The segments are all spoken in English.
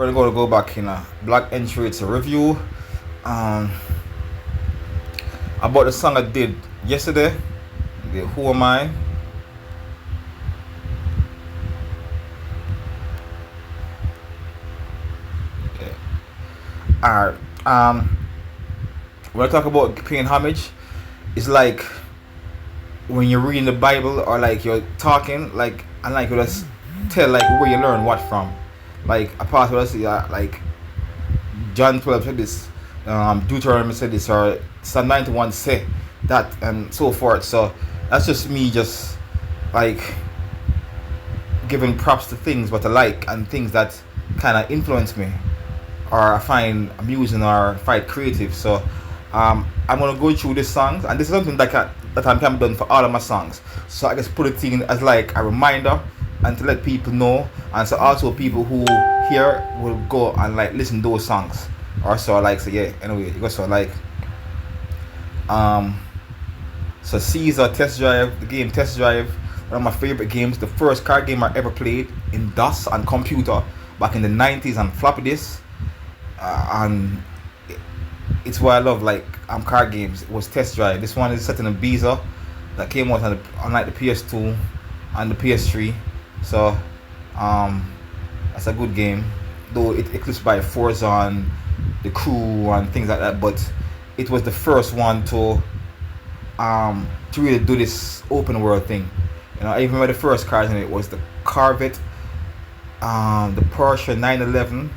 We're going to go back in a Black Entry. It's a review um, about the song I did yesterday. Okay, Who Am I? Okay. Alright. When I talk about paying homage, it's like when you're reading the Bible or like you're talking, like and like you just tell like where you learn what from. Like Apostle will say like John 12 said this, Deuteronomy said this, or Psalm 91 say that, and so forth. So that's just me, just like giving props to things what I like and things that kind of influence me or I find amusing or find creative. So I'm gonna go through these songs, and this is something that I'm kind of done for all of my songs. So I just put it in as like a reminder and to let people know, and so also people who hear will go and like listen to those songs. Or so I like, so yeah. Anyway, you go, so like um so Caesar Test Drive, the game Test Drive, one of my favorite games, the first card game I ever played in DOS and computer back in the 90s on floppy disk. And it's what I love, like card games. It was Test Drive. This one is set in a Ibiza that came out on like the PS2 and the PS3. So that's a good game, though it eclipsed by Forza and the Crew and things like that. But it was the first one to really do this open world thing. You know, I even remember the first cars in it was the Corvette, the Porsche 911,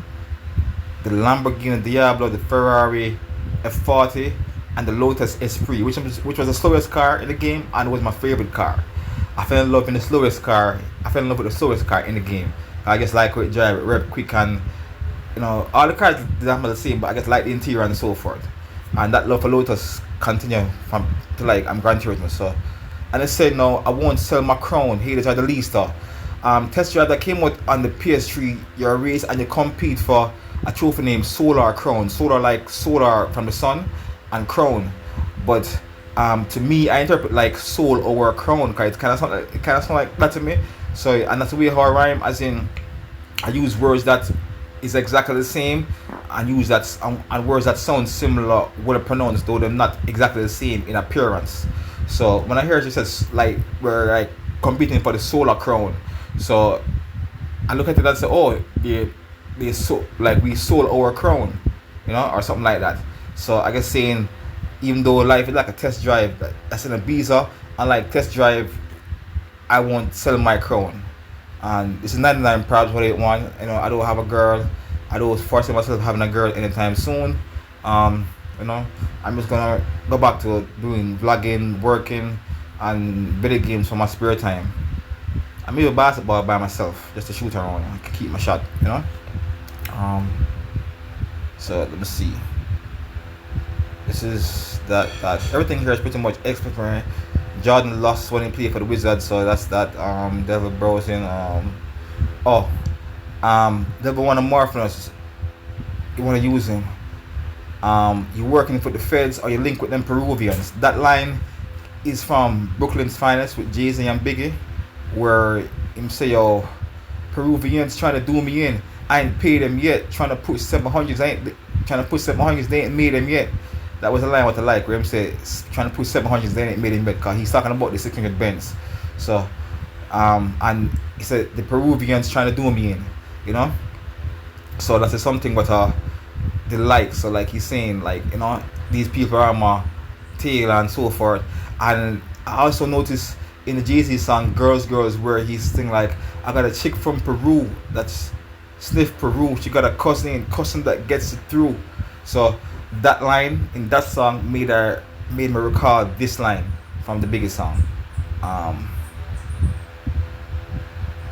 the Lamborghini Diablo, the Ferrari F40, and the Lotus Esprit, which was the slowest car in the game and was my favorite car. I fell in love in the slowest car. I fell in love with the slowest car in the game. I guess like it drive it rev quick, and you know all the cars are the same, but I guess like the interior and so forth. And that love for Lotus continue from to like I'm Gran Turismo. So, and I said no, I won't sell my crown. Haters are the least. Test Drive that came out on the PS3. You're a race and you compete for a trophy named Solar Crown. Solar like solar from the sun, and crown. But to me, I interpret like soul over crown because it kind of sound like that to me. So, and that's the way how I rhyme, as in I use words that is exactly the same, and use that and words that sound similar when pronounced, though they're not exactly the same in appearance. So when I hear it says like we're like competing for the solar crown, so I look at it and say, oh, they so like we sold our crown, you know, or something like that. So I guess saying, even though life is like a test drive, that's in a Ibiza, and like test drive, I won't sell my crown. And this is 99 proud what I want. You know, I don't have a girl. I don't force myself having a girl anytime soon. You know, I'm just gonna go back to doing vlogging, working, and video games for my spare time. I maybe basketball by myself just to shoot around and keep my shot. You know. So let me see. This is that everything here is pretty much expert for me. Jordan lost when he played for the Wizards, so that's that. Devil browsing. Devil wanna morph us. You wanna use him. You working for the feds or you link with them Peruvians. That line is from Brooklyn's Finest with Jay-Z and Biggie, where him say, yo, Peruvians trying to do me in. I ain't paid them yet. Trying to put 700s. They ain't made them yet. That was a line what I like, where him say trying to put 700s. They ain't made them yet, because he's talking about the 600 Benz. So, and he said the Peruvians trying to do me in, you know. So that's something what they like. So like he's saying, like, you know, these people are my tail and so forth. And I also noticed in the Jay-Z song Girls Girls, where he's saying like, I got a chick from Peru that's sniff Peru, she got a cousin that gets it through. So that line in that song made me recall this line from the biggest song.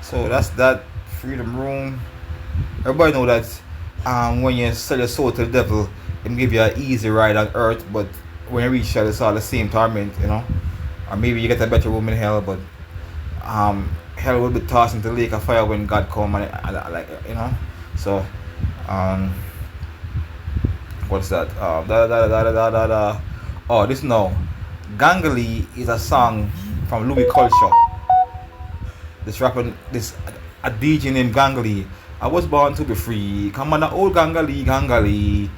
So that's that. Freedom Room. Everybody know that when you sell your soul to the devil, it give you an easy ride on earth, but when you reach hell, it's all the same torment, you know. Or maybe you get a better room in hell, but hell will be tossed into the lake of fire when God come, and like, you know. So what's that? Oh, this now. Gangali is a song from Louis Culture. This rapper, a DJ named Gangali, I was born to be free. Come on, the old gangali, gangali.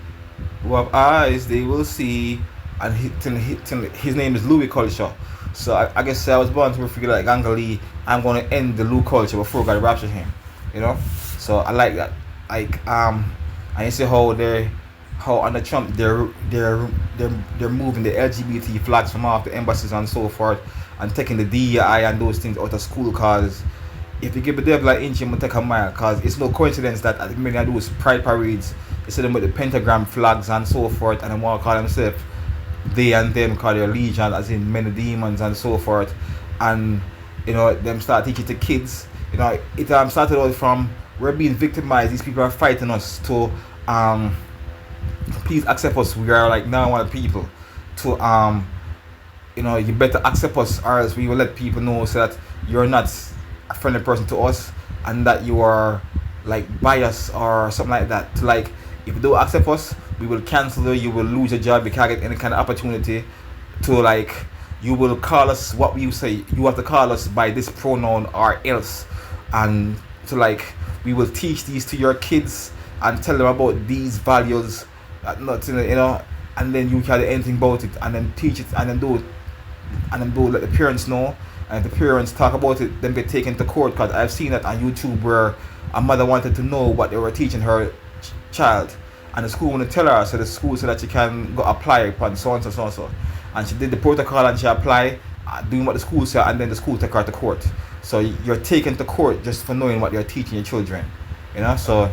Who have eyes, they will see. And his name is Louis Culture. So I guess I was born to be free like gangali. I'm going to end the Louis Culture before God rapture him. You know? So I like that. Like, and you see how under Trump they're moving the LGBT flags from off the embassies and so forth, and taking the DEI and those things out of school. Cause if you give the devil an inch, you must take a mile. Cause it's no coincidence that at many of those pride parades, you see them with the pentagram flags and so forth, and they want to call themselves they and them, call their legion, as in many demons and so forth, and them start teaching to kids. It started out from we're being victimized. These people are fighting us to please accept us. We are like now one people to you better accept us, or else we will let people know so that you're not a friendly person to us, and that you are like biased or something like that. To like, if you don't accept us, we will cancel you. You will lose your job. You can't get any kind of opportunity to like. You will call us what we say. You have to call us by this pronoun or else, and to like we will teach these to your kids and tell them about these values. Not and then you can't do anything about it, and then teach it, and then do it, and then do let the parents know, and if the parents talk about it, then get taken to court. Because I've seen that on YouTube where a mother wanted to know what they were teaching her child, and the school wanted to tell her, so the school said that she can go apply upon so and so so and so, and she did the protocol and she applied, doing what the school said, and then the school took her to court. So you're taken to court just for knowing what you're teaching your children, so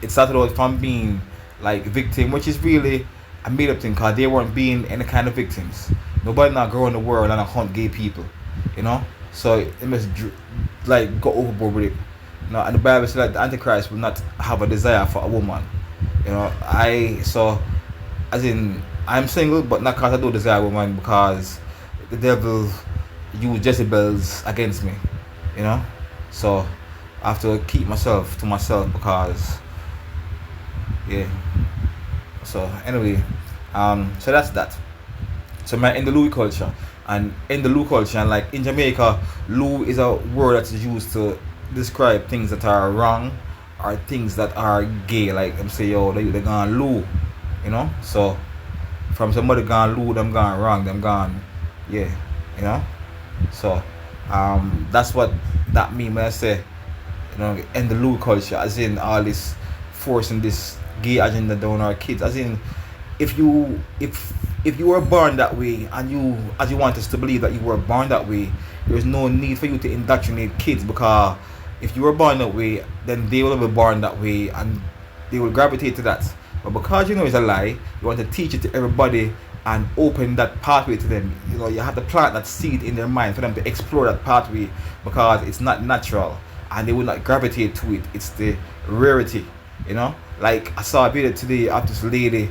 it started out from being like victim, which is really a made up thing, because they weren't being any kind of victims. Nobody not growing the world and hunt gay people, so it must like go overboard with it. And the Bible said that the Antichrist will not have a desire for a woman. As in, I'm single, but not because I do desire a woman, because the devil used Jezebels against me, so I have to keep myself to myself, because yeah. So anyway, so that's that. So in the Louis culture, and like in Jamaica, Lou is a word that's used to describe things that are wrong or things that are gay. Like them say, yo, they gone Lou, So from somebody gone Lou, them gone wrong, them gone, yeah, So that's what that mean when I say, in the Lou culture, as in all this forcing this gay agenda down our kids. As in, if you were born that way, and you want us to believe that you were born that way, there's no need for you to indoctrinate kids, because if you were born that way, then they will be born that way and they will gravitate to that. But because it's a lie, you want to teach it to everybody and open that pathway to them. You have to plant that seed in their mind for them to explore that pathway, because it's not natural and they will not gravitate to it. It's the rarity. Like I saw a video today of this lady,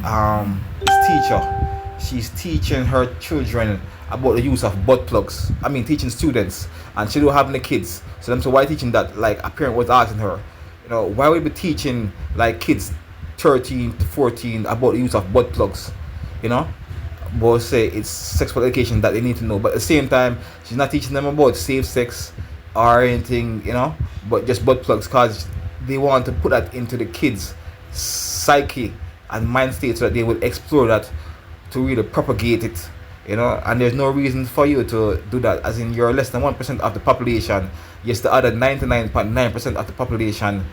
this teacher. She's teaching her children about the use of butt plugs. I mean, teaching students, and she don't have any kids. So them, so why teaching that? Like a parent was asking her, why would we be teaching like kids 13 to 14 about the use of butt plugs? But say it's sexual education that they need to know. But at the same time, she's not teaching them about safe sex or anything, but just butt plugs, because they want to put that into the kids' psyche and mind state, so that they will explore that to really propagate it, and there's no reason for you to do that. As in, you're less than 1% of the population. Yes, the other 99.9% of the population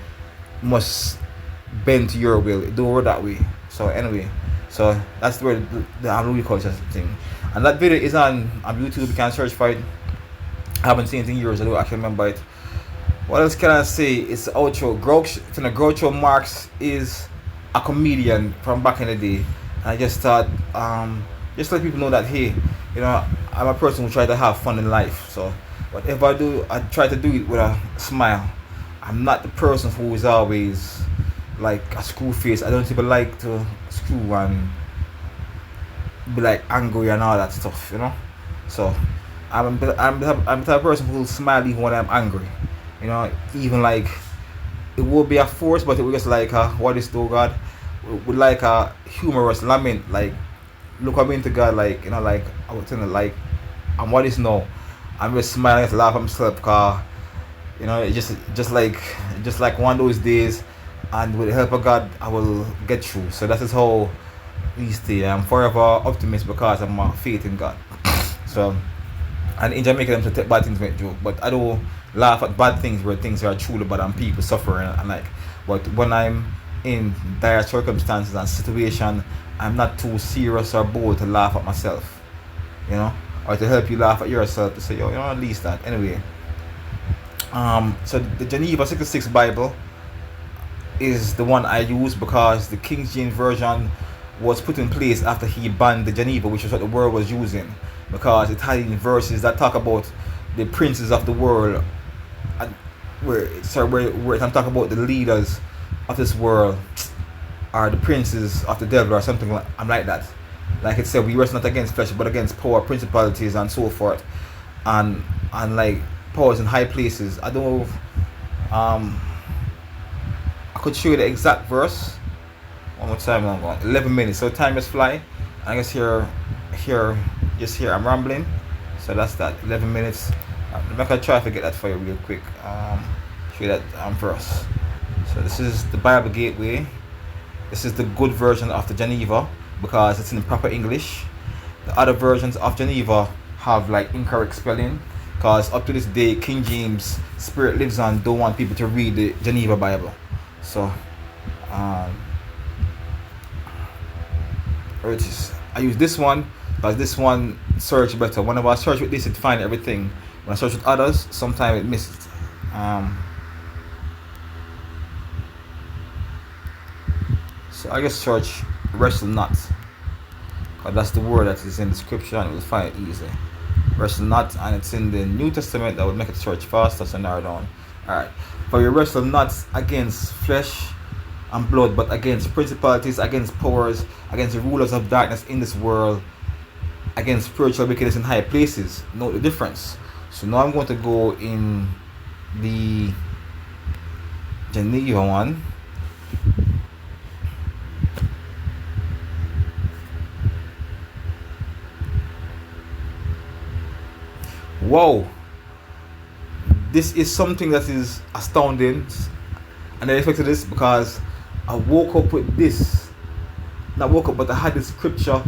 must bend to your will. Do it that way. So anyway, so that's where the Louis culture thing, and that video is on YouTube. You can search for it. I haven't seen it in years. I don't actually remember it. What else can I say? It's the outro. Groucho Marx is a comedian from back in the day. And I just thought, just let people know that, hey, I'm a person who try to have fun in life. So whatever I do, I try to do it with a smile. I'm not the person who is always like a screw face. I don't even like to screw and be like angry and all that stuff, So I'm the type of person who will smile even when I'm angry. Even like it will be a force, but it was just like what is to God, with like a humorous lament, like look up into God, like like I was telling like, and what is now, I'm just smiling and laugh at myself, because You know, it's just like one of those days, and with the help of God, I will get through. So that is how we stay. I'm forever optimist because of my faith in God. So, and in Jamaica, them to take bad things make joke, but I don't laugh at bad things where things are truly bad and people suffering and like. But when I'm in dire circumstances and situation, I'm not too serious or bold to laugh at myself, you know, or to help you laugh at yourself to say, yo, you know, at least that. Anyway, so the Geneva 66 Bible is the one I use because the King James version was put in place after he banned the Geneva, which is what the world was using, because it had verses that talk about the princes of the world, and where I'm talking about the leaders of this world are the princes of the devil or something like I'm like that. Like it said, we wrestle not against flesh but against power, principalities and so forth, and like powers in high places. I don't know if, I could show you the exact verse one more time. I'm going 11 minutes, so time is fly. I guess here I'm rambling, so that's that 11 minutes. I'm not gonna try to get that for you real quick. Show you that first. So this is the Bible Gateway. This is the good version of the Geneva because it's in proper English. The other versions of Geneva have like incorrect spelling because up to this day King James spirit lives on, don't want people to read the Geneva Bible. So I use this one because this one search better. Whenever I search with this, it finds everything. When I search with others, sometimes it misses. So I just search wrestle not, because that's the word that is in the scripture and it will find it easy. Wrestle not, and it's in the New Testament that would make it search faster, so narrow down. Alright. For you wrestle not against flesh and blood, but against principalities, against powers, against the rulers of darkness in this world, against spiritual wickedness in high places. Note the difference. So now I'm going to go in the Geneva one. Wow, this is something that is astounding, and I expected this because I woke up with this. Not woke up, but I had this scripture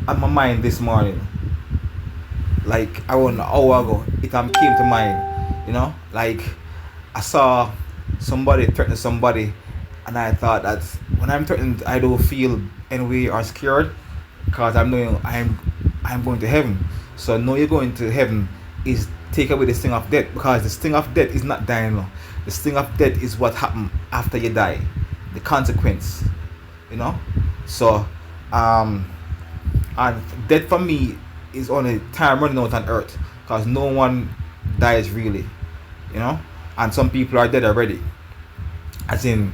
on my mind this morning. Like around an hour ago, it came to mind. You know, like I saw somebody threaten somebody, and I thought that when I'm threatened, I don't feel any way or scared because I'm knowing I'm going to heaven. So know you're going to heaven is take away the sting of death, because the sting of death is not dying now. The sting of death is what happened after you die, the consequence, you know. So and death for me is only time running out on earth, because no one dies really, you know, and some people are dead already, as in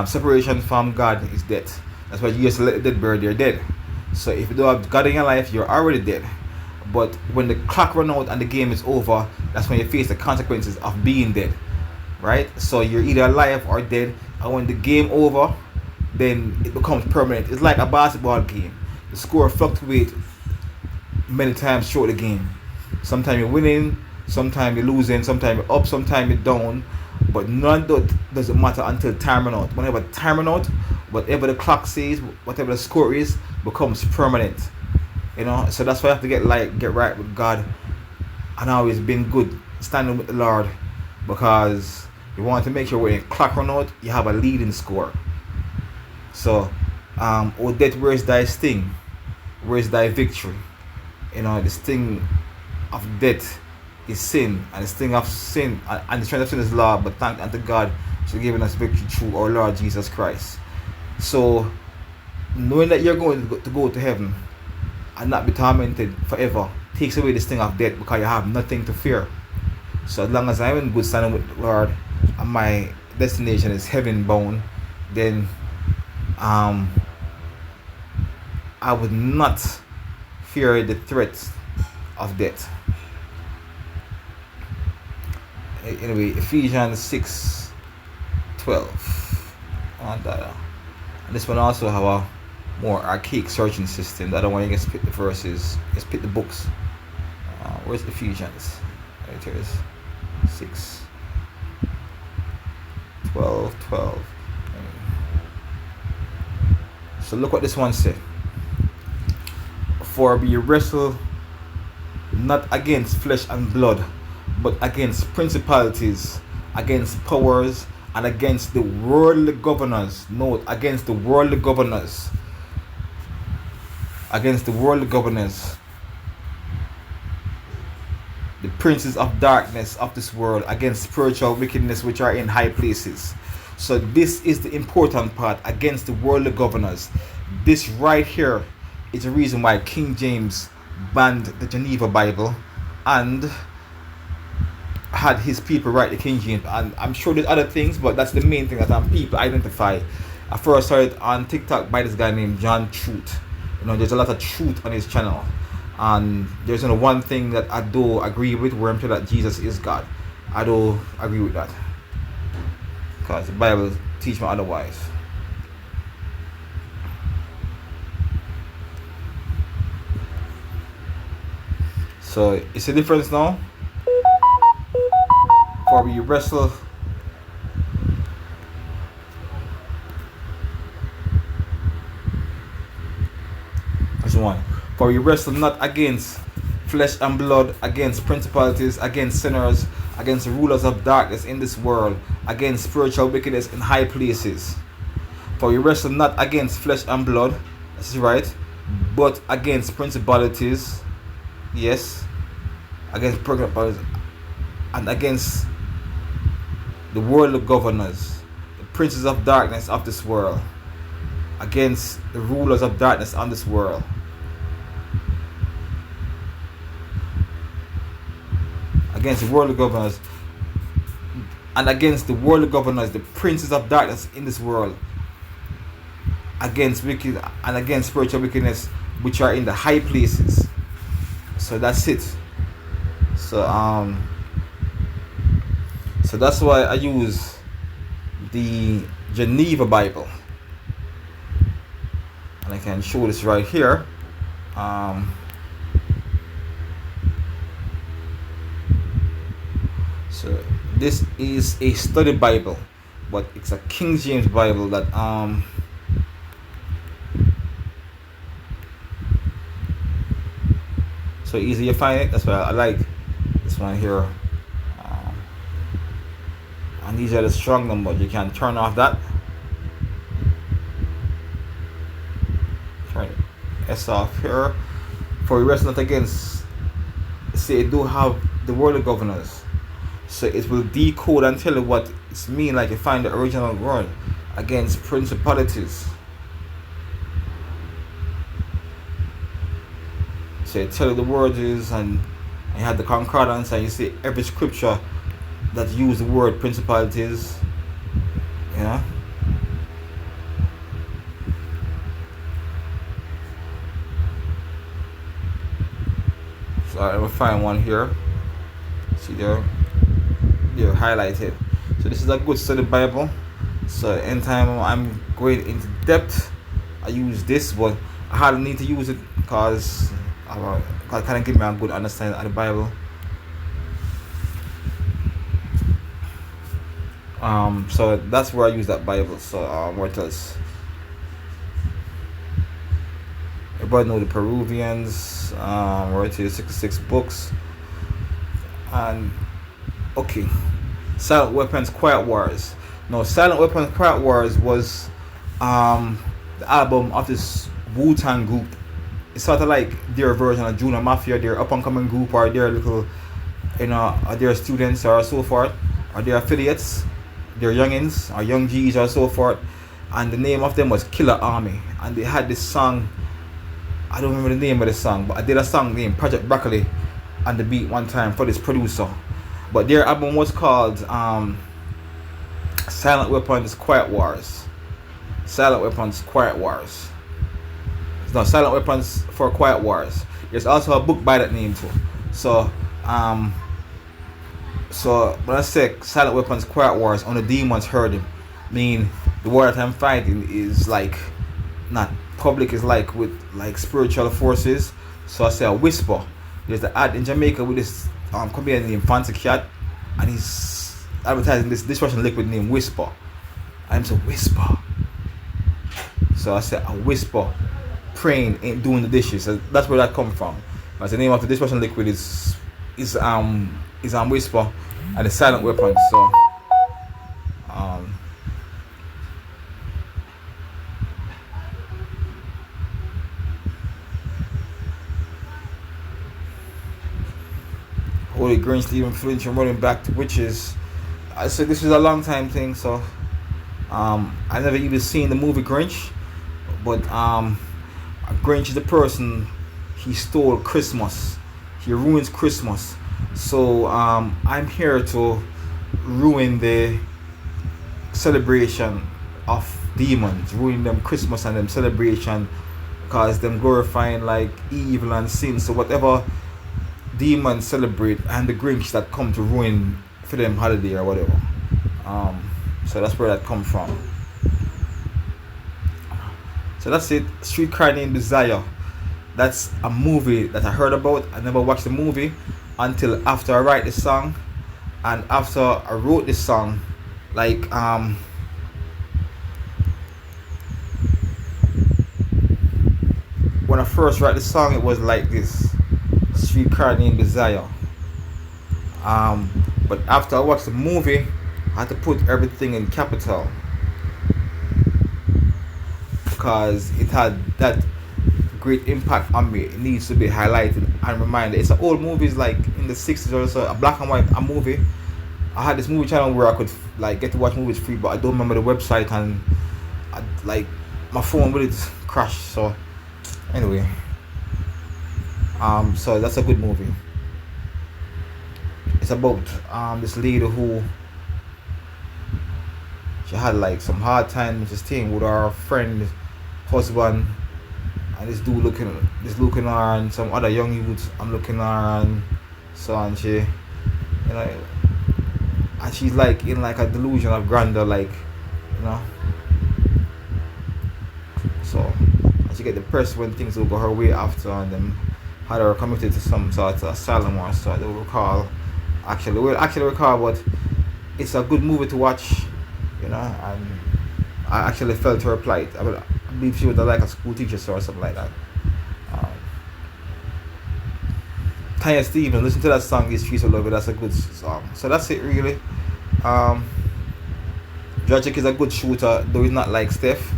separation from God is death. That's why you used to let the dead bury their dead. So if you don't have God in your life, you're already dead. But when the clock runs out and the game is over, that's when you face the consequences of being dead, right? So you're either alive or dead, and when the game over, then it becomes permanent. It's like a basketball game. The score fluctuates many times throughout the game. Sometimes you're winning, sometimes you're losing, sometimes you're up, sometimes you're down. But none of that doesn't matter until time runs out. Whenever time runs out, whatever the clock says, whatever the score is, becomes permanent. You know, so that's why I have to get right with God, and always been good standing with the Lord, because you want to make sure when the clock run out, you have a leading score. So, oh death, where is thy sting? Where is thy victory? You know, the sting of death is sin, and the sting of sin and the strength of sin is law. But thank unto God for giving us victory through our Lord Jesus Christ. So, knowing that you're going to go to heaven and not be tormented forever takes away the sting of death, because you have nothing to fear. So as long as I'm in good standing with the Lord and my destination is heaven bound, then I would not fear the threat of death. Anyway, Ephesians 6:12. And this one also have a more archaic searching system. The other one you can split the verses, you split the books. Where's Ephesians? Right here is 6. 12. So look what this one said. For we wrestle not against flesh and blood, but against principalities, against powers, and against the worldly governors. Note, against the worldly governors. Against the worldly governors. The princes of darkness of this world, against spiritual wickedness which are in high places. So this is the important part, against the worldly governors. This right here is the reason why King James banned the Geneva Bible and had his people write the King James. And I'm sure there's other things, but that's the main thing that people identify. I first saw it on TikTok by this guy named John Truth. There's a lot of truth on his channel. And there's only one thing that I do agree with, where I'm sure that Jesus is God. I do agree with that, because the Bible teaches me otherwise. So it's a difference now. For we wrestle that's one. For we wrestle not against flesh and blood, against principalities, against sinners, against the rulers of darkness in this world, against spiritual wickedness in high places. For we wrestle not against flesh and blood, this is right, but against principalities, yes, against principalities, and against the worldly governors, the princes of darkness of this world, against the rulers of darkness on this world. Against the worldly governors, and against the worldly governors, the princes of darkness in this world, against wicked and against spiritual wickedness which are in the high places. So that's it. So that's why I use the Geneva Bible, and I can show this right here. So this is a study Bible, but it's a King James Bible that so easy to find it. That's why I like this one here. And these are the strong numbers. You can turn off that. Turn S off here. For we wrestle not against, say, it do have the worldly governors. So it will decode and tell you what it's mean, like you find the original word, against principalities. So you tell you the word is, and you have the concordance, and you see every scripture that use the word principalities. Yeah. So I will find one here. See there? They're highlighted. So this is a good study Bible. So anytime I'm going into depth, I use this, but I hardly need to use it because it kind of give me a good understanding of the Bible. So that's where I use that Bible. So what else? Everybody know the Peruvians, where it is 66 books. And okay, Silent Weapons, Quiet Wars. No, Silent Weapons, Quiet Wars was the album of this Wu-Tang group. It's sort of like their version of Junior Mafia, their up-and-coming group, or their little, or their students, or so forth, or their affiliates, their youngins, or young G's, or so forth. And the name of them was Killer Army. And they had this song, I don't remember the name of the song, but I did a song named Project Broccoli on the beat one time for this producer. But their album was called Silent Weapons, Quiet Wars. Silent Weapons, Quiet Wars. No, Silent Weapons for Quiet Wars. There's also a book by that name too. So when I say Silent Weapons, Quiet Wars, only demons heard him. Mean the war that I'm fighting is like not public, is like with like spiritual forces. So I say a whisper. There's the ad in Jamaica with this comedian named Fancy Cat, and he's advertising this dishwashing liquid named Whisper. and it's a whisper. So I said a whisper, praying ain't doing the dishes. So that's where that come from. Because the name of the dishwashing liquid is whisper, and the silent weapon. So um, Holy Grinch Stephen Flinch and running back to witches. I said this is a long time thing, so I never even seen the movie Grinch, but Grinch is the person, he stole Christmas, he ruins Christmas. So I'm here to ruin the celebration of demons, ruin them Christmas and them celebration, because them glorifying like evil and sin. So whatever demons celebrate, and the Grinch that come to ruin for them holiday or whatever. So that's where that come from. So that's it. Streetcar Named Desire. That's a movie that I heard about. I never watched the movie until after I write the song, and after I wrote this song, like when I first write the song, it was like this: Streetcar Named Desire. But after I watched the movie, I had to put everything in capital because it had that great impact on me. It needs to be highlighted and reminded. It's an old movie, it's like in the 60s or so, a black and white movie. I had this movie channel where I could like get to watch movies free, but I don't remember the website, and like my phone with it crashed. So anyway, so that's a good movie. It's about this lady who she had like some hard times just staying with her friend, husband, and this dude looking at her, and some other young youths I'm looking at her, and so, and she, you know, and she's like in like a delusion of grandeur, like, you know. So and she get depressed when things don't go her way after, and then had her committed to some sort of asylum or so. I don't recall actually recall, but it's a good movie to watch, you know. And I actually felt her plight. I believe she was like a school teacher or something like that. Tanya Stevens, listen to that song, These Streets of Love. That's a good song. So that's it really. Dragic is a good shooter, though he's not like Steph.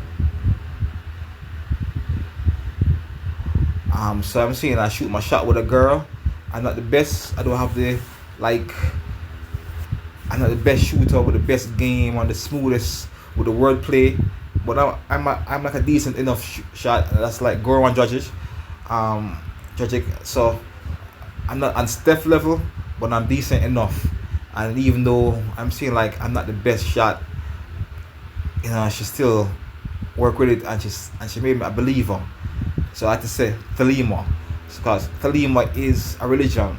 So I'm saying I shoot my shot with a girl. I'm not the best. I don't have the like. I'm not the best shooter with the best game or the smoothest with the wordplay, but I'm like a decent enough shot. That's like Goro and Dragic. So I'm not on Steph level, but I'm decent enough. And even though I'm saying like I'm not the best shot, you know, she still work with it, and she made me a believer. So I had to say Thelema, because Thelema is a religion,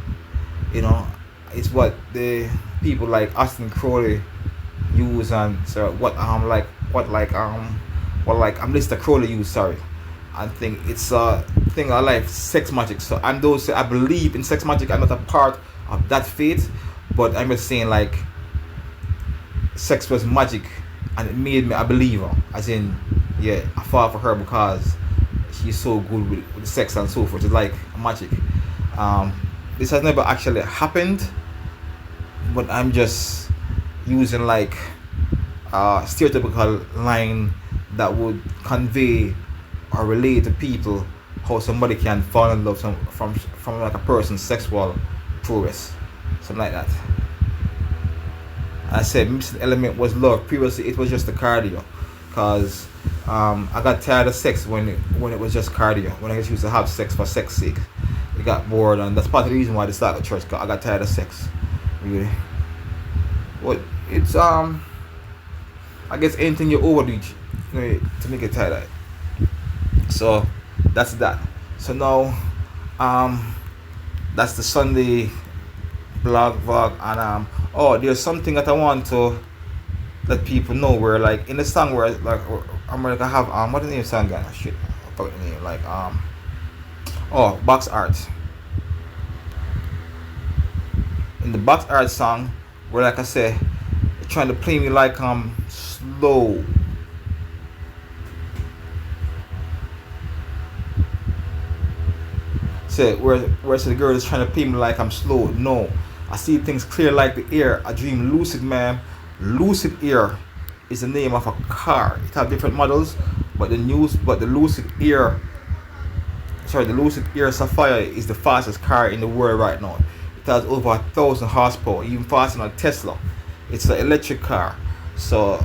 you know. It's what the people like Austin Crowley use, and so what Mr. Crowley use, sorry. I think it's a thing I like, sex magic. So I'm those I believe in sex magic. I'm not a part of that faith, but I'm just saying like sex was magic, and it made me a believer. As in, yeah, I fall for her because she's so good with sex and so forth. It's like magic. This has never actually happened, but I'm just using like a stereotypical line that would convey or relate to people how somebody can fall in love from like a person's sexual prowess, something like that. I said missing element was love. Previously it was just the cardio, because I got tired of sex when it was just cardio. When I used to have sex for sex sake, it got bored, and that's part of the reason why I started church. Cause I got tired of sex, really. But it's I guess anything you overdo, you know, to make it tired of it. So that's that. So now that's the Sunday vlog, and there's something that I want to let people know, where like in the song where like I'm gonna have what the name of the song again? Shit, I forgot the name. Like box art. In the box art song, where like I say, trying to play me like slow. Say where the girl is trying to pay me like I'm slow. No, I see things clear like the air. I dream lucid, man. Lucid Air is the name of a car. It have different models, but the Lucid Air, the Lucid Air Sapphire is the fastest car in the world right now. It has over 1,000 horsepower, even faster than a Tesla. It's an electric car. So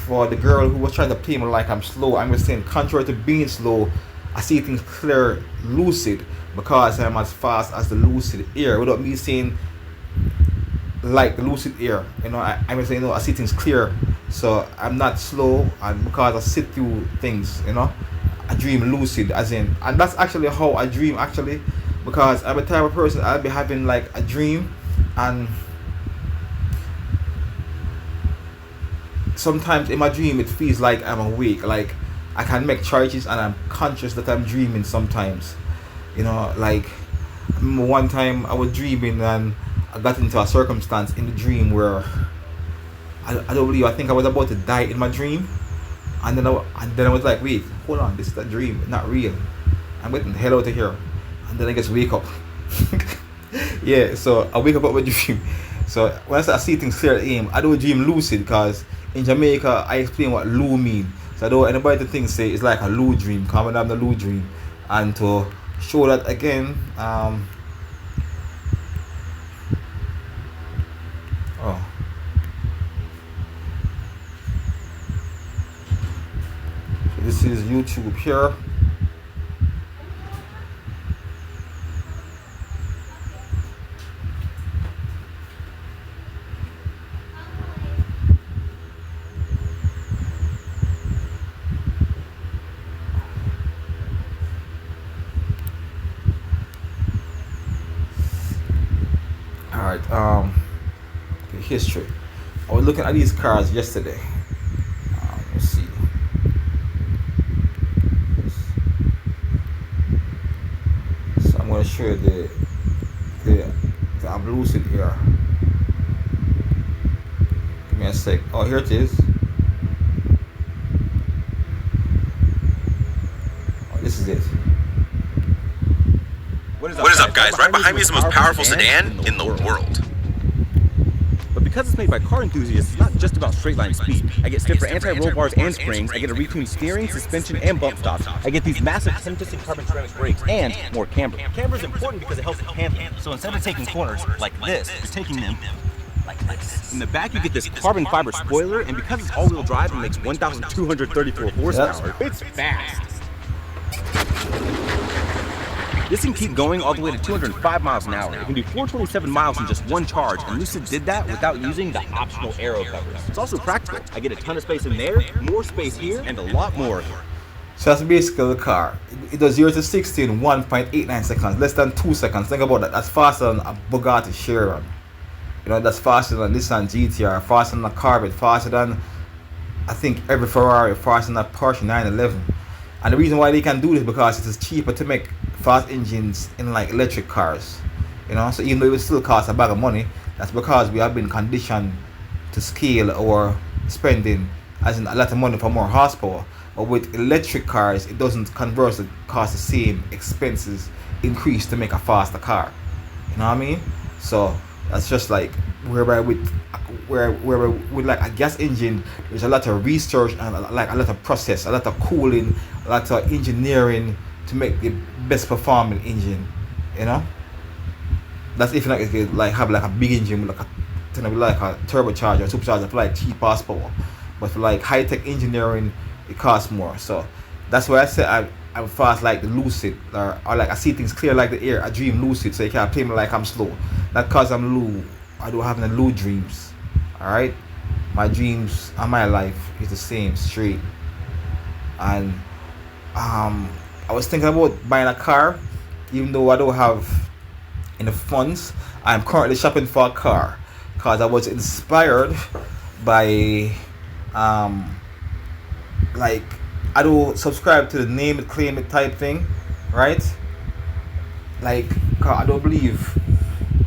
for the girl who was trying to play me like I'm slow, I'm just saying, contrary to being slow, I see things clear, lucid, because I'm as fast as the Lucid Air. Without me saying like the Lucid Air, I'm just saying, I see things clear. So I'm not slow, and because I sit through things, I dream lucid, as in, and that's actually how I dream actually, because I'm a type of person, I'll be having like a dream, and sometimes in my dream it feels like I'm awake, like I can make choices and I'm conscious that I'm dreaming sometimes. Like I remember one time I was dreaming and I got into a circumstance in the dream where I don't believe, I think I was about to die in my dream, and then I was like, wait, hold on, this is a dream, not real. I'm getting the hell out of here, and then I just wake up. Yeah, so I wake up my dream. So when I say I see things clear at aim, I don't dream lucid, because in Jamaica I explain what Lou mean. So I don't want anybody to think say it's like a Lou dream, come and have the Lou dream. And to show that again, oh, so this is YouTube here. Alright, okay, history. I was looking at these cars yesterday. Let's see. So I'm going to show you the Lucid here. Give me a sec. Oh, here it is. Oh, this is it. What is up, guys? Right behind me is the most powerful sedan in the world. But because it's made by car enthusiasts, it's not just about straight line speed. I get stiffer anti-roll bars and springs, I get a retuned steering, suspension, and bump stops. I get these massive 10-piston carbon ceramic brakes, and more camber. Camber is important because it helps with handling. So instead of taking corners like this, you're taking them like this. In the back, you get this carbon fiber spoiler, and because it's all-wheel drive, it makes 1,234 horsepower. It's fast. This can keep going all the way to 205 miles an hour. It can do 427 miles in just one charge, and Lucid did that without using the optional aero covers. It's also practical. I get a ton of space in there, more space here, and a lot more. So that's basically the car. It does 0 to 60 in 1.89 seconds, less than 2 seconds. Think about that. That's faster than a Bugatti Chiron. That's faster than Nissan GTR, faster than a Corvette, faster than, I think, every Ferrari, faster than a Porsche 911. And the reason why they can do this is because it is cheaper to make fast engines in like electric cars. So even though it still costs a bag of money, that's because we have been conditioned to scale our spending as in a lot of money for more horsepower. But with electric cars, it doesn't conversely cost the same expenses increase to make a faster car. You know what I mean? So that's just like whereby with like a gas engine, there's a lot of research and like a lot of process, a lot of cooling, a lot of engineering to make the best performing engine. That's if you like have like a big engine with like a turbocharger or supercharger for like cheap horsepower. But for like high tech engineering, it costs more. So that's why I say I'm fast like the lucid, or like I see things clear like the air. I dream lucid, so you can't play me like I'm slow. Not cause I'm low. I don't have any low dreams. Alright? My dreams and my life is the same, straight. And I was thinking about buying a car, even though I don't have enough funds. I'm currently shopping for a car because I was inspired by like I don't subscribe to the name it, claim it type thing, right? Like, I don't believe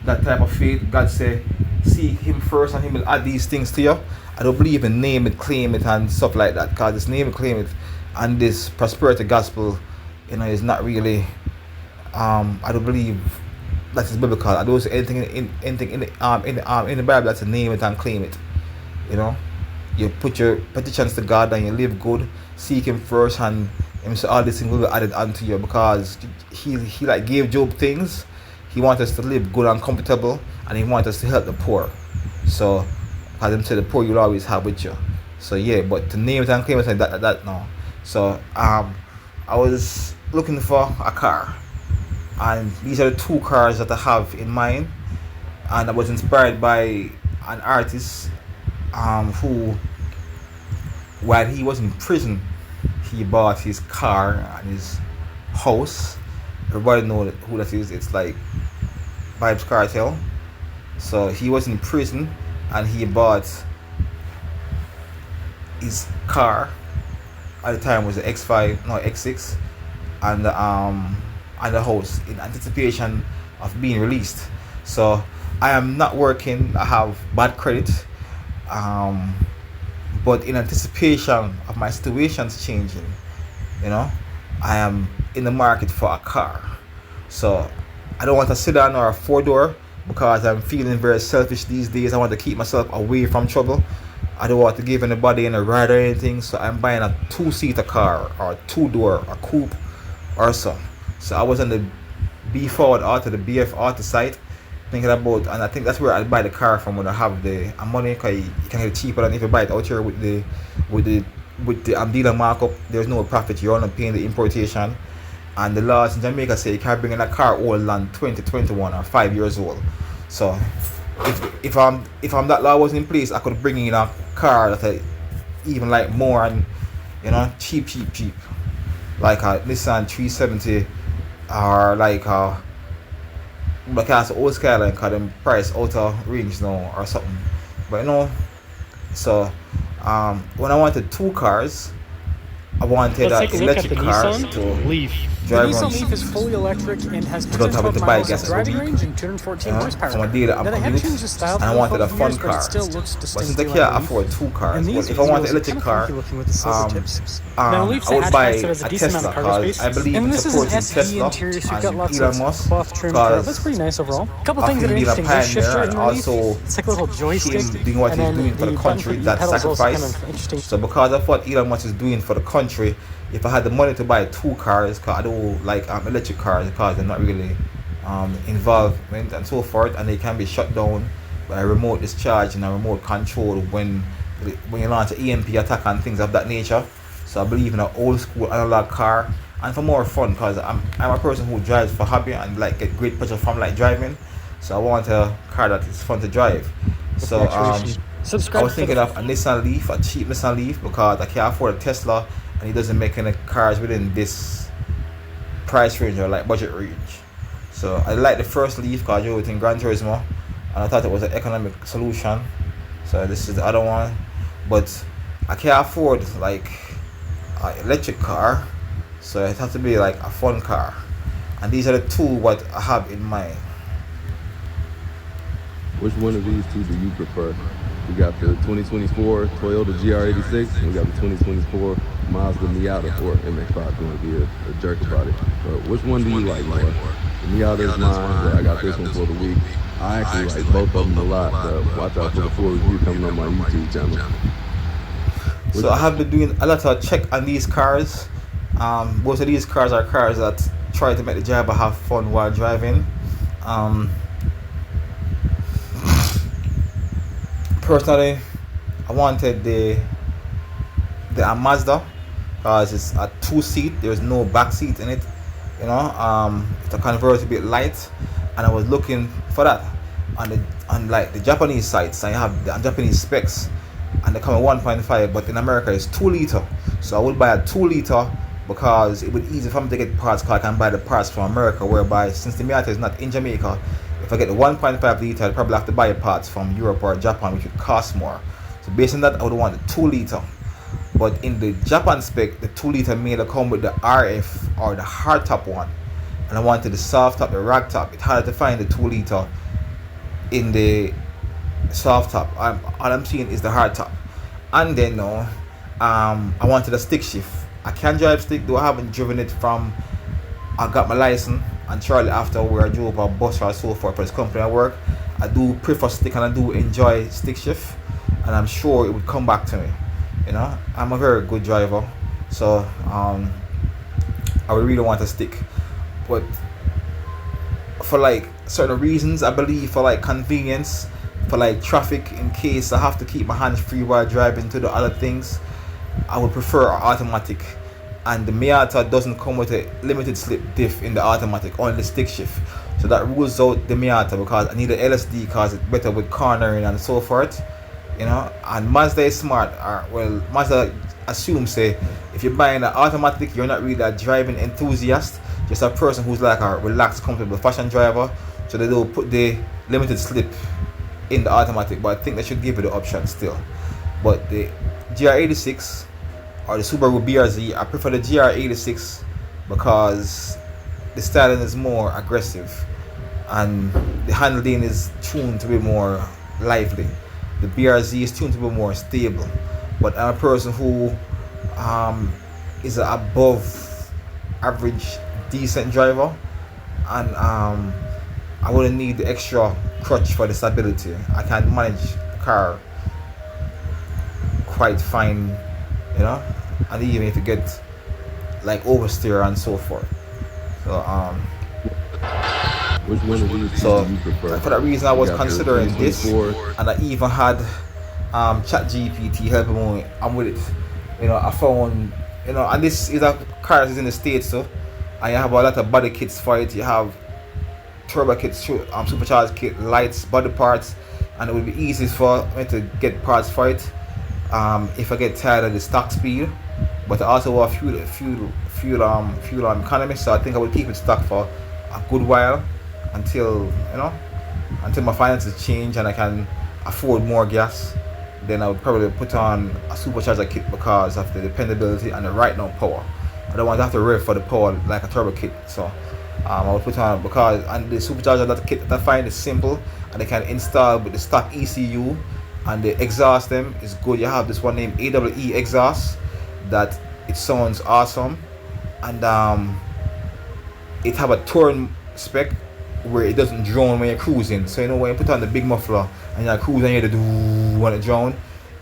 that type of faith. God say, seek Him first and He will add these things to you. I don't believe in name it, claim it, and stuff like that. Cause this name it, claim it, and this prosperity gospel, is not really. I don't believe that is biblical. I don't see anything anything in the Bible that's a name it and claim it. You know, you put your petitions to God and you live good, seek Him first, and all these things will be added unto you, because he like gave Job things. He wants us to live good and comfortable, and He wants us to help the poor. So, as Him say, the poor you'll always have with you. So yeah, but to name it and claim it like that no. So I was looking for a car, and these are the two cars that I have in mind, and I was inspired by an artist who, while he was in prison, he bought his car and his house. Everybody know who that is. It's like Vibes Cartel. So he was in prison and he bought his car. At the time was the X6, and the house in anticipation of being released. So I am not working. I have bad credit. But in anticipation of my situations changing, I am in the market for a car. So I don't want a sedan or a four-door, because I'm feeling very selfish these days. I want to keep myself away from trouble. I don't want to give anybody any ride or anything. So I'm buying a two-seater car, or a two-door, a coupe or so. So I was on the B Forward Auto, the BF Auto site, thinking about, and I think that's where I'd buy the car from when I have the money, because you can get it cheaper than if you buy it out here with the dealer markup. There's no profit. You're only paying the importation, and the laws in Jamaica say you can't bring in a car older than 2021 or 5 years old. So if that law wasn't in place, I could bring in a car that I even like more, and cheap, like a Nissan 370, or like a because old Skyline, because them price out of range now or something. But so when I wanted two cars, I wanted electric cars to Leaf. The drive Nissan around. Leaf is fully electric and has You don't have it 212 to buy miles gas of every driving week. range and 214 horsepower. So I'm a dealer, I'm Now, they have convinced, changed the style and I for the wanted a phone fun years, but car. it still looks But since distinctly I can't like a afford Leaf. two cars, And but these if I want an wheels are electric kind of car, funky looking with the silver tips. Now, I Leaf's would hatchback buy that has a a decent Tesla, amount of cargo because space. I believe And in this is an supporting SV Tesla interior, so you've got and lots Elon of Musk, cloth trim throughout. That's because pretty nice overall. A couple of things him that are being a interesting. This shifter pioneer, in and the Leaf, also it's like a little joystick. him doing what and he's then doing for the button country, the that pedals also kind sacrifice. of interesting. So because of what Elon Musk is doing for the country, if I had the money to buy two cars, because I don't like electric cars, because they're not really involvement and so forth, and they can be shut down by remote discharge and a remote control when you launch an EMP attack and things of that nature. So I believe in an old school analog car, and for more fun, because I'm a person who drives for hobby and like get great pleasure from like driving. So I want a car that is fun to drive. So I was thinking of a Nissan Leaf, a cheap Nissan Leaf, because I can't afford a Tesla, and it doesn't make any cars within this price range or like budget range. So I like the first Leaf because I drove it in Gran Turismo, and I thought it was an economic solution. So this is the other one, but I can't afford like an electric car, so it has to be like a fun car. And these are the two what I have in mind. Which one of these two do you prefer? We got the 2024 Toyota GR86, and we got the 2024 Mazda Miata, or MX-5 going to be a jerk about it. But which one do you like more? The Miata is mine, but I got this one for the week. I actually like both of them a lot, but watch out for the full review coming on my YouTube channel. So I have been doing a lot of check on these cars. Most of these cars are cars that try to make the driver have fun while driving. Personally, I wanted the Mazda, because it's a two-seat. There's no back seat in it. It's a convertible light, and I was looking for that on like the Japanese sites. I have the Japanese specs, and they come at 1.5, but in America it's 2 liter. So I would buy a 2 liter because it would be easy for me to get parts, because I can buy the parts from America. Whereby since the Miata is not in Jamaica, if I get the 1.5 liter, I'd probably have to buy parts from Europe or Japan, which would cost more. So based on that, I would want the 2 liter. But in the Japan spec, the 2 liter may come with the RF or the hard top one, and I wanted the soft top, the rag top. It's hard to find the 2 liter in the soft top. All I'm seeing is the hard top. And then now, I wanted a stick shift. I can drive stick, though I haven't driven it from I got my license, and shortly after where I drove a bus or so forth for this company I work. I do prefer stick and I do enjoy stick shift, and I'm sure it would come back to me. I'm a very good driver, so I would really want a stick. But for like certain reasons, I believe for like convenience, for like traffic, in case I have to keep my hands free while driving to the other things, I would prefer an automatic. And the Miata doesn't come with a limited slip diff in the automatic, only the stick shift. So that rules out the Miata because I need an LSD because it's better with cornering and so forth. And Mazda is smart. Mazda assumes say if you're buying an automatic, you're not really a driving enthusiast, just a person who's like a relaxed, comfortable fashion driver. So they don't put the limited slip in the automatic, but I think they should give you the option still. But the GR86 or the Subaru BRZ, I prefer the GR86 because the styling is more aggressive and the handling is tuned to be more lively. The BRZ is tuned to be more stable. But I'm a person who is an above average decent driver, and I wouldn't need the extra crutch for the stability. I can manage the car quite fine, and even if you get like oversteer and so forth. So Which one of these so do you prefer? for that reason I was You got the considering this, 2024 and I even had ChatGPT helping me. I'm with it. I found and this is a car that is in the States, so and you have a lot of body kits for it. You have turbo kits, supercharged kit, lights, body parts, and it would be easy for me to get parts for it if I get tired of the stock speed. But I also want fuel economy, so I think I will keep it stock for a good while until my finances change and I can afford more gas. Then I would probably put on a supercharger kit because of the dependability and the right now power. I don't want to have to rev for the power like a turbo kit, so I would put on because and the supercharger that kit that I find is simple and they can install with the stock ECU, and the exhaust them is good. You have this one named AWE exhaust that it sounds awesome, and it have a touring spec where it doesn't drone when you're cruising. So when you put on the big muffler and you're cruising and you hear the do when it drone,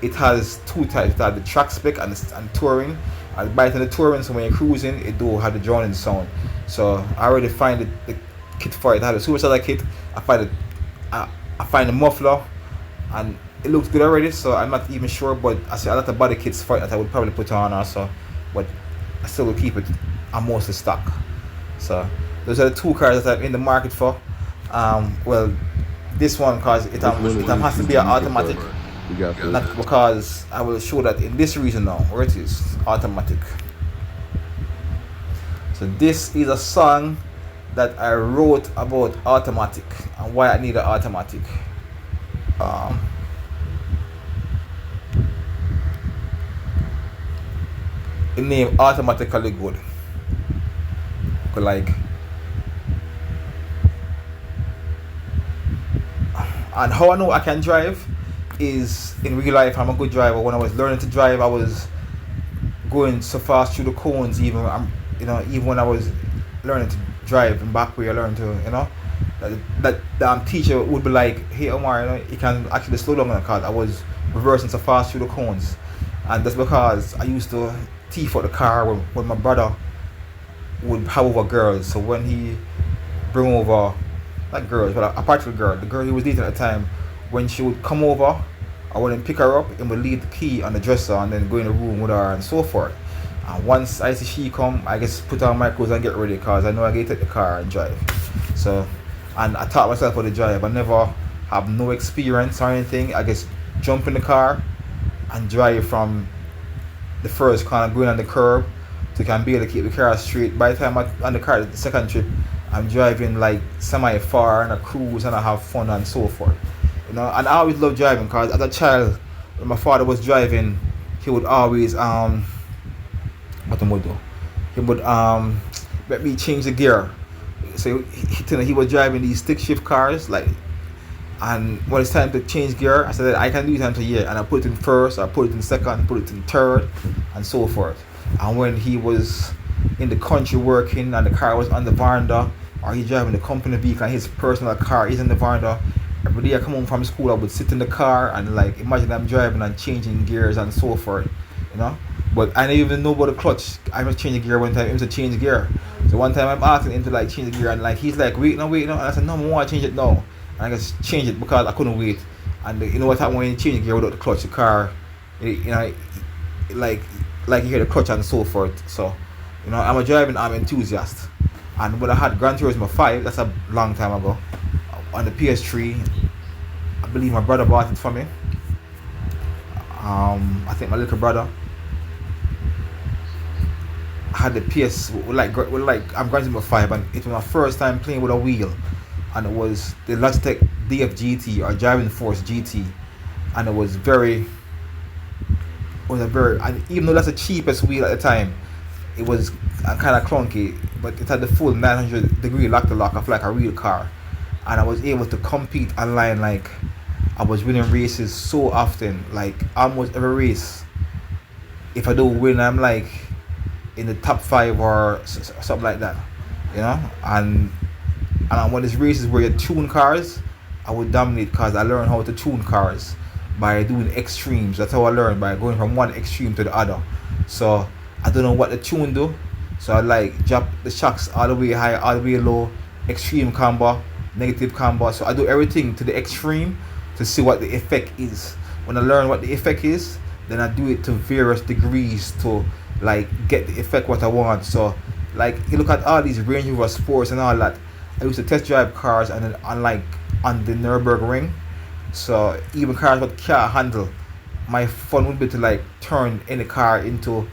it has two types. It has the track spec and touring. And by the touring, so when you're cruising, it do have the droning sound. So I already find the kit for it. I have the supercharger kit. I find the muffler, and it looks good already. So I'm not even sure, but I see a lot of body kits for it that I would probably put on also, but I still will keep it. I'm mostly stock. So those are the two cars that I'm in the market for. This one because it has to be an automatic. Not because I will show that in this region now where it is automatic. So this is a song that I wrote about automatic and why I need an automatic. The name Automatically Good. Like, and how I know I can drive is in real life I'm a good driver. When I was learning to drive, I was going so fast through the cones, even when I was learning to drive in back where I learned to, that teacher would be like, hey Omar, you can actually slow down on the car. I was reversing so fast through the cones, and that's because I used to teeth out the car when my brother would have over girls. So when he bring over, not girls, but a particular girl, the girl he was dating at the time, when she would come over, I wouldn't pick her up and would leave the key on the dresser and then go in the room with her and so forth. And once I see she come, I just put on my clothes and get ready because I know I get to take the car and drive. So, and I taught myself how to drive. I never have no experience or anything. I just jump in the car and drive from the first corner going on the curb to can be able to keep the car straight. By the time I'm on the car, the second trip, I'm driving like semi far and I cruise and I have fun and so forth. And I always loved driving because as a child, when my father was driving, he would always what he would do? He would let me change the gear. So he was driving these stick shift cars, like And when it's time to change gear, I said I can do it until year, and I put it in first, I put it in second, put it in third, and so forth. And when he was in the country working and the car was on the veranda, or he driving the company vehicle and his personal car is in the veranda, every day I come home from school I would sit in the car and like imagine I'm driving and changing gears and so forth, you know. But I didn't even know about the clutch. I must change the gear one time, him to change gear. So one time I'm asking him to like change the gear and like he's like wait no, and I said no, I want to change it now. And I just change it because I couldn't wait. And you know what happened when you change the gear without the clutch, the car, you know, like you hear the clutch and so forth. So, you know, I'm a driving enthusiast. And when I had Gran Turismo 5, that's a long time ago, on the PS3, I believe my brother bought it for me. I think my little brother. I had the PS with like I'm Gran Turismo 5, and it was my first time playing with a wheel, and it was the Logitech DF GT or Driving Force GT, and it was and even though that's the cheapest wheel at the time, it was kind of clunky, but it had the full 900-degree lock of like a real car, and I was able to compete online. Like I was winning races so often, like almost every race. If I don't win, I'm like in the top 5 or something like that, you know. And when these races where you tune cars, I would dominate because I learned how to tune cars by doing extremes. That's how I learned, by going from one extreme to the other. So I don't know what the tune do, so I like drop the shocks all the way high, all the way low, extreme camber, negative camber. So I do everything to the extreme to see what the effect is. When I learn what the effect is, then I do it to various degrees to like get the effect what I want. So like you look at all these Range Rover Sports and all that, I used to test drive cars and then on the Nürburgring. So even cars with car handle, my fun would be to like turn any car into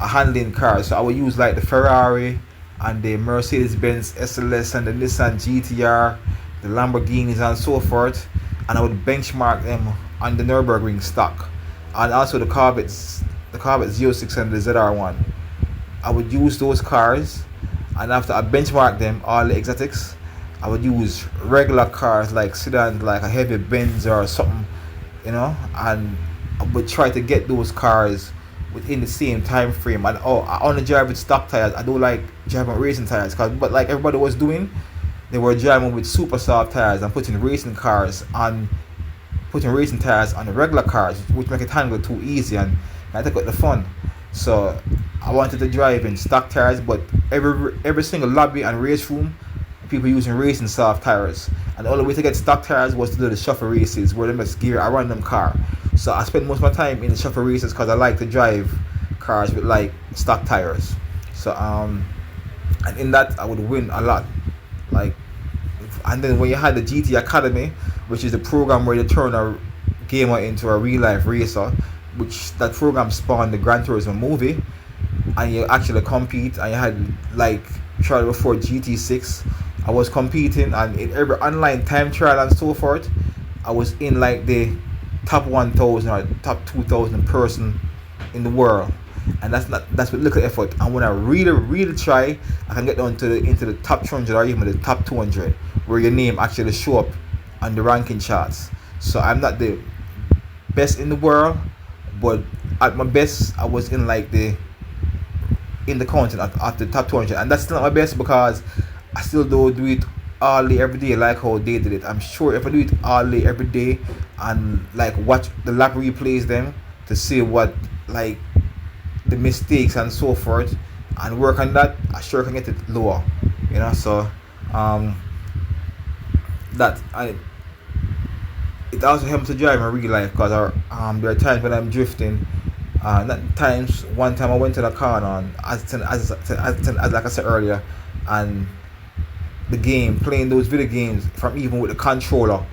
a handling car. So I would use like the Ferrari and the Mercedes-Benz SLS and the Nissan GTR, the Lamborghinis and so forth, and I would benchmark them on the Nürburgring stock, and also the Corvette 06 and the ZR1. I would use those cars, and after I benchmark them, all the exotics, I would use regular cars like sedans, like a heavy Benz or something, you know, and I would try to get those cars within the same time frame. And I only drive with stock tires. I don't like driving racing tires, but like everybody was doing, they were driving with super soft tires and putting racing tires on the regular cars, which make it handle too easy and I take out the fun. So I wanted to drive in stock tires, but every single lobby and race room, people using racing soft tires, and the only way to get stock tires was to do the shuffle races where they must gear a random car. So I spend most of my time in the shuffle races because I like to drive cars with like stock tires. So and in that I would win a lot. Like, and then when you had the GT Academy, which is the program where you turn a gamer into a real life racer, which that program spawned the Gran Turismo movie, and you actually compete, and you had like trial before GT6. I was competing, and in every online time trial and so forth, I was in like the top 1,000 or top 2,000 person in the world, and that's with little effort. And when I really try, I can get down to into the top 200 or even the top 200, where your name actually show up on the ranking charts. So I'm not the best in the world, but at my best I was in like the content at the top 200, and that's still not my best because I still don't do it all day every day like how they did it. I'm sure if I do it all day every day and like watch the lap replays them to see what like the mistakes and so forth and work on that, I sure can get it lower, you know. So it also helps to drive in real life because there are times when I'm drifting. One time I went to the corner, as like I said earlier, and the game, playing those video games from even with the controller,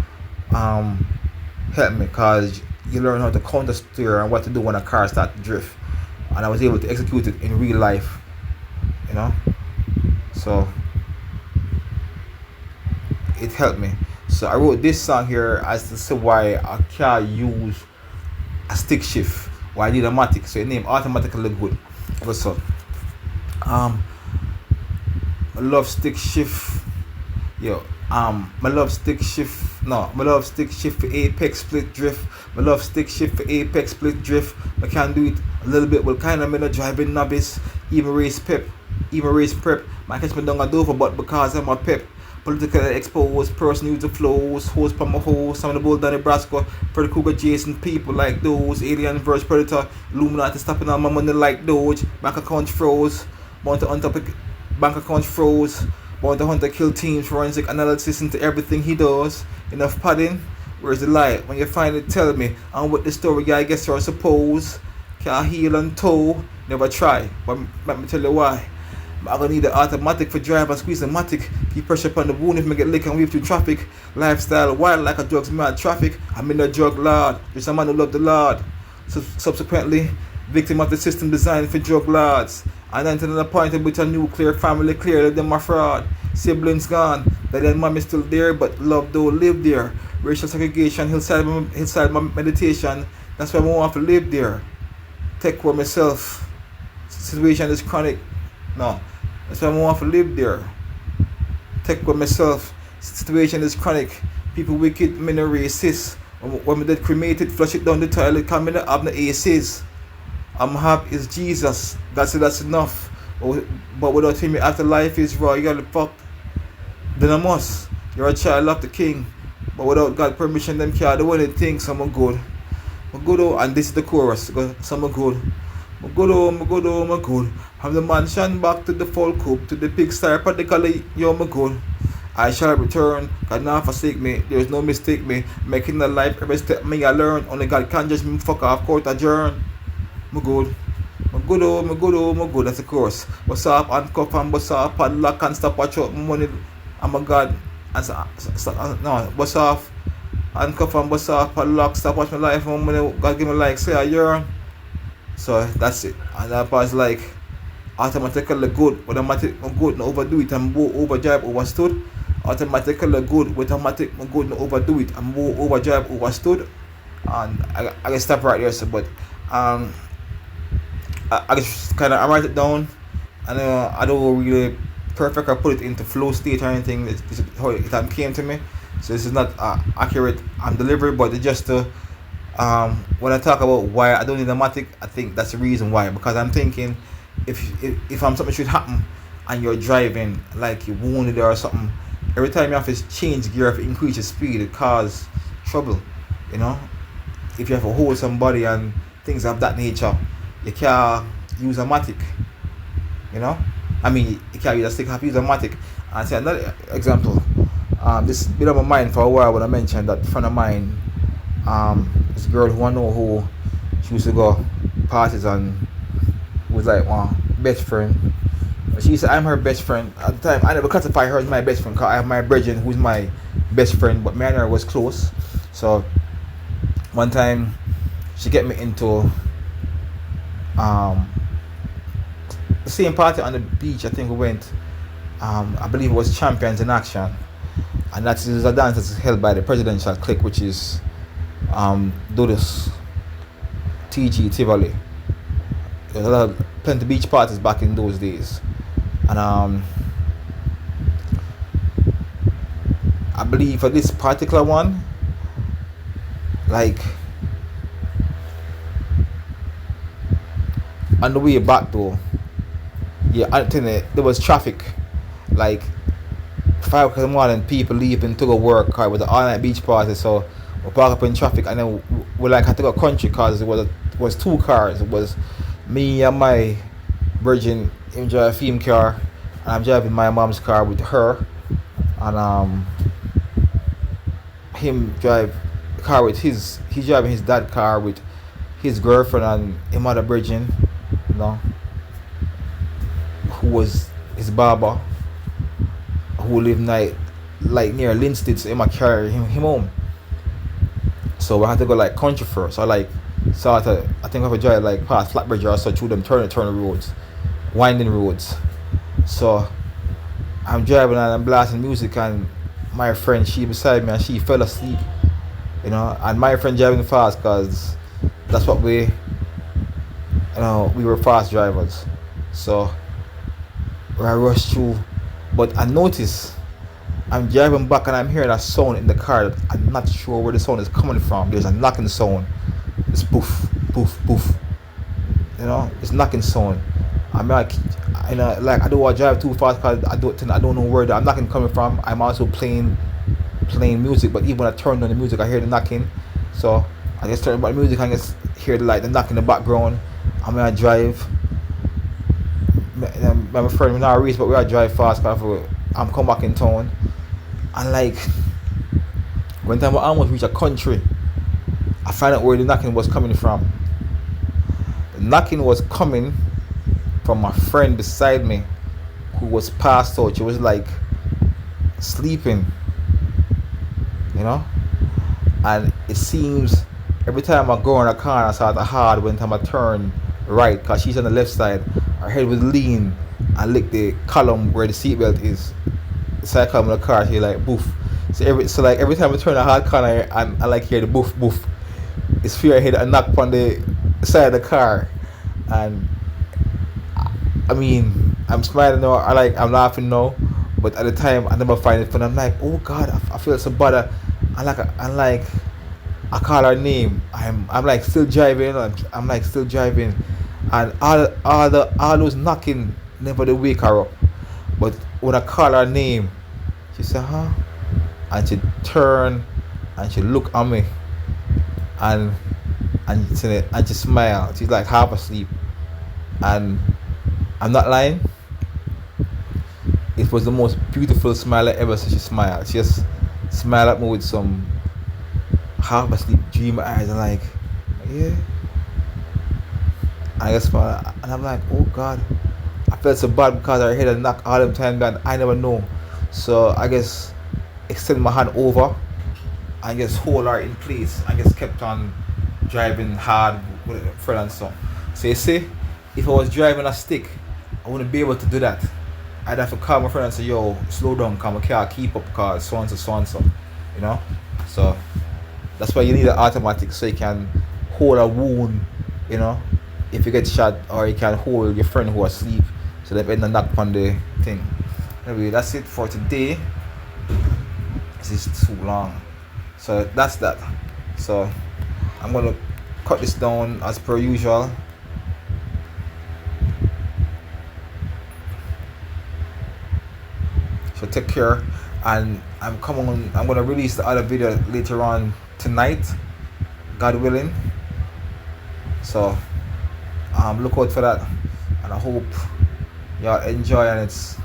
helped me because you learn how to counter steer and what to do when a car starts to drift, and I was able to execute it in real life, you know. So it helped me. So I wrote this song here as to say why I can't use a stick shift, why I need a matic, so it name automatically look good. Also, I love stick shift. Yo, My love stick shift. No, my love stick shift for apex split drift. My love stick shift for apex split drift. I can do it a little bit. Well, kind of in a driving novice. Even race pep. Even race prep. My catch me down a Dover, but because I'm a pep. Politically exposed, person use the flows, host from my host, some of the bull down Nebraska, Freddy Krueger, Jason, people like those, Alien vs Predator, Illuminati stopping on my money like Doge, bank account froze, want to untopic, bank account froze, want to hunter kill teams, forensic analysis into everything he does, enough padding, where's the lie? When you find it, tell me, and with the story, I guess you're suppose, can't heal and tow, never try, but let me tell you why. I'm gonna need the automatic for drive and squeeze the matic. Keep pressure upon the wound if me get lick and weave through traffic. Lifestyle wild like a drugs mad traffic. I'm in a drug lord, just a man who love the Lord. Subsequently, victim of the system designed for drug lords. And until an appointed with a nuclear family clear that them a fraud. Siblings gone, that then mommy still there, but love don't live there. Racial segregation, hillside my meditation. That's why I want to live there. Take for myself. Situation is chronic. No. That's why I want to live there. Take with myself. Situation is chronic. People wicked, me no racist. When me dead cremated, flush it down the toilet, come in the have no aces. I'm happy is Jesus. God said that's enough. But without him, your afterlife is raw. You gotta fuck. Then I must. You're a child of the king. But without God permission, them can't do anything. Some are good. I'm good, oh, and this is the chorus. Some are good. I'm good, oh, I'm good, oh, I'm good. From the mansion back to the full coop, to the pigsty, practically, yo, I'm good. I shall return, God not forsake me, there is no mistake me. Making the life every step me I learn. Only God can judge me, fuck off, court adjourn. I'm good. I'm good, oh, I'm good, oh, I'm good. That's the chorus. What's up, handcuff and what's up, padlock and stop, watch out, my money. I'm a God. No, what's off, handcuff and what's up, padlock, stop, watch my life, my money. God give me like, say I yearn. So that's it. And that was like automatically good, automatic good, no overdo it and more overdrive overstood. Automatically good, automatic good, no overdo it and more overdrive overstood. And I can stop right there. So, but I just kind of write it down, and I don't really perfect or put it into flow state or anything. This is how it came to me. So this is not accurate delivery, but it's just to. When I talk about why I don't need a matic, I think that's the reason why. Because I'm thinking, if something should happen and you're driving like you're wounded or something, every time you have to change gear, if you increase your speed, it causes trouble. You know, if you have to hold somebody and things of that nature, you can't use a matic. You know, I mean, you can't use a stick, have to use a matic. And say another example. This bit on my mind for a while when I mentioned that friend of mine. This girl who I know who she used to go parties and was like one best friend. She said I'm her best friend. At the time I never classify her as my best friend because I have my brethren who's my best friend, but me and her was close. So one time she get me into the same party on the beach. I think we went. I believe it was Champions in Action, and that is a dance that's held by the presidential clique, which is Dudus, TG, Tivoli. There was plenty of beach parties back in those days, and I believe for this particular one, like on the way back though, yeah, I think there was traffic, like 5 o'clock in the morning, people leaving to go work. It was an all-night beach party, so we park up in traffic, and then we like had to go country because it was 2 cars. It was me and my virgin, him drive a theme car, and I'm driving my mom's car with her, and him drive the car with he's driving his dad car with his girlfriend and him other virgin, you know, who was his barber, who lived like near Linstead, so him carry him home. So we had to go like country first. So I think we have to drive like past Flatbridge or so through them turn roads, winding roads. So I'm driving and I'm blasting music, and my friend, she beside me, and she fell asleep, you know, and my friend driving fast because that's what we were fast drivers. So I rushed through, but I noticed I'm driving back and I'm hearing a sound in the car that I'm not sure where the sound is coming from. There's a knocking sound. It's poof, poof, poof. It's knocking sound. I'm like, like I don't want to drive too fast because I don't know where I'm knocking coming from. I'm also playing music, but even when I turn on the music, I hear the knocking. So I just turn on the music and just hear the knocking in the background. I'm gonna drive. My friend, we're not race, but we gotta drive fast because I'm come back in town. And like, one time I almost reach a country, I find out where the knocking was coming from. The knocking was coming from my friend beside me, who was passed out. She was like sleeping, and it seems every time I go in a car I start to hard when time I turn right, because she's on the left side, her head would lean and lick the column where the seatbelt is. The side column of the car, she like boof. So every time I turn a hard corner and I like hear the boof boof, it's fear I hit a knock on the side of the car. And I mean, I'm smiling now, I'm laughing now, but at the time I never find it funny. I'm like, oh God, I feel so bad. I call her name. I'm like still driving. I'm like still driving, and all those knocking never to wake her up. But when I call her name, she said, huh? And she turn and she look at me, and she smile. She's like half asleep, and I'm not lying. It was the most beautiful smile I ever saw. She smiled. She just smiled at me with some half asleep dream eyes, and like, yeah. I just smiled, and I'm like, oh God. I felt so bad because I heard a knock all the time that I never know. So I just extended my hand over and just hold her in place and just kept on driving hard with a friend and so. So you see, if I was driving a stick, I wouldn't be able to do that. I'd have to call my friend and say, yo, slow down, because I can't keep up because so and so. So that's why you need an automatic, so you can hold a wound, if you get shot, or you can hold your friend who is asleep so they end up knock on the thing. Anyway, that's it for today. This is too long. So that's that. So I'm gonna cut this down as per usual. So take care, and I'm gonna release the other video later on tonight, God willing. So look out for that, and I hope y'all enjoy, and it's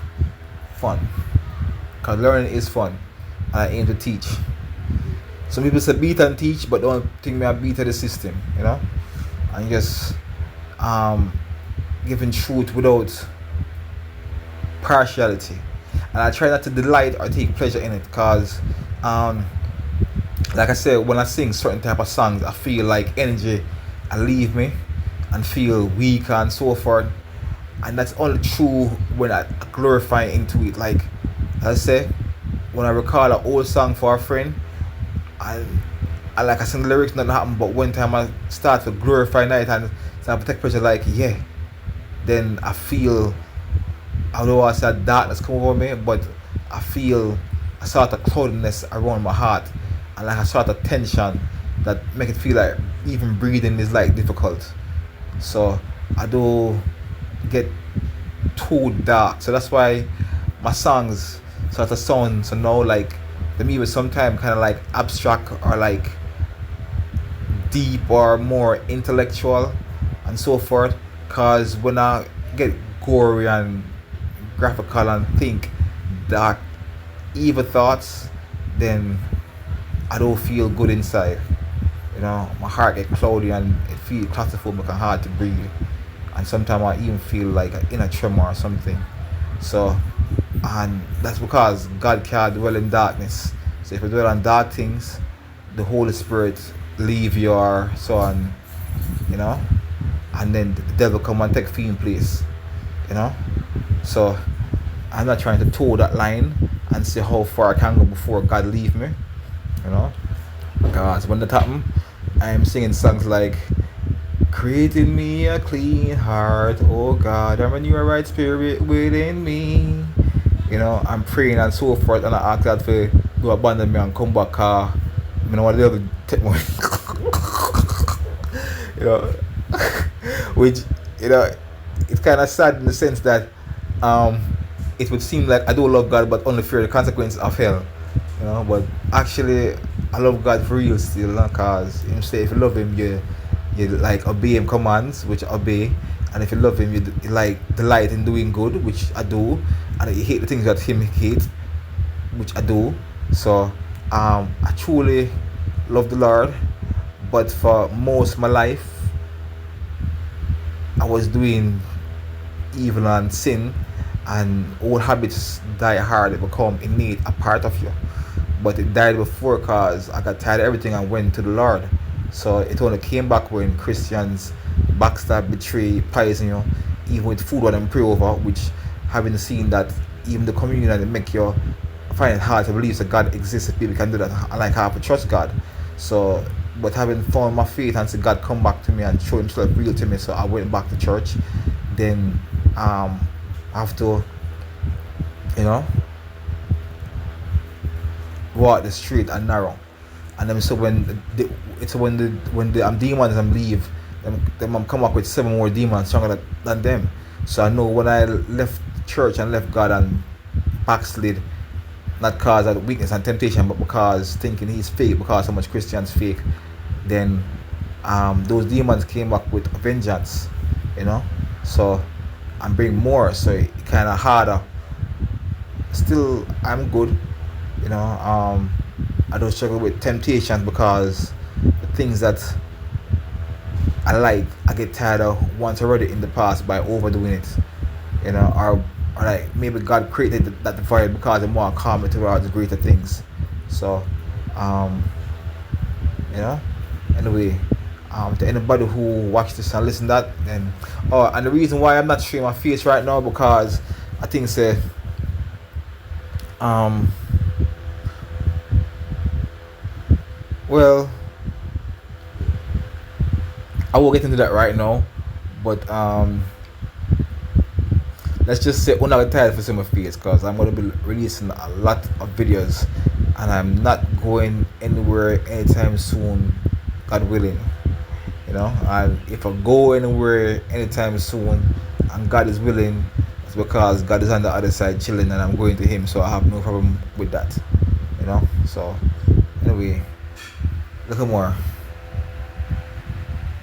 fun, because learning is fun, and I aim to teach. Some people say beat and teach, but don't think me I beat the system, and just giving truth without partiality. And I try not to delight or take pleasure in it, because like I said, when I sing certain type of songs, I feel like energy leave me and feel weak and so forth, and that's only true when I glorify into it. Like I say, when I recall an old song for a friend, I sing the lyrics, nothing happened, but one time I start to glorify night and start to take pleasure, like yeah, then I feel, although I said darkness come over me, but I feel a sort of cloudiness around my heart, and like a sort of tension that make it feel like even breathing is like difficult. So I do get too dark. So that's why my songs sort of sound so now like to me was sometimes kind of like abstract or like deep or more intellectual and so forth. Cause when I get gory and graphical and think dark evil thoughts, then I don't feel good inside. My heart get cloudy and it feels claustrophobic and hard to breathe, and sometimes I even feel like an inner tremor or something. So, and that's because God can't dwell in darkness. So if you dwell on dark things, the Holy Spirit leave your son, and then the devil come and take feeding place, So I'm not trying to toe that line and see how far I can go before God leave me, because when that happen, I am singing songs like, create in me a clean heart, oh God, and renew a right spirit within me. You know, I'm praying and so forth, and I ask God to do abandon me and come back. You know what the other take me. You know, which, you know, it's kind of sad in the sense that um, it would seem like I do love God, but only fear the consequences of hell. You know, but actually, I love God for real still, cause Him say if you love Him, you like obey Him commands, which I obey, and if you love Him, you like delight in doing good, which I do, and you hate the things that Him hate, which I do. So, I truly love the Lord, but for most of my life, I was doing evil and sin, and old habits die hard. They become innate, a part of you. But it died before because I got tired of everything and went to the Lord. So it only came back when Christians backstab, betray, poison you, even with food what them pray over, which having seen that even the communion that they make you find it hard to believe that God exists, if people can do that, I like have to trust God. So, but having found my faith and see God come back to me and show Himself real to me, so I went back to church. Then I have to, you know, walk the street and narrow. And then so when the demons leave, them come up with 7 more demons stronger than them. So I know when I left church and left God and backslid, not cause of weakness and temptation, but because thinking He's fake, because so much Christians fake, then those demons came back with vengeance, you know. So and bring more, so it kind of harder. Still, I'm good, you know. I don't struggle with temptations because the things that I like, I get tired of once already in the past by overdoing it, you know, or like maybe God created that divide because the more I calm it towards greater things. So, you know, anyway, to anybody who watch this and listen to that, and the reason why I'm not showing my face right now because I think say, well, I won't get into that right now, but let's just say I'm not tired for some of face because I'm going to be releasing a lot of videos, and I'm not going anywhere anytime soon, God willing, you know. And if I go anywhere anytime soon and God is willing, it's because God is on the other side chilling and I'm going to Him, so I have no problem with that, you know. So anyway, look more.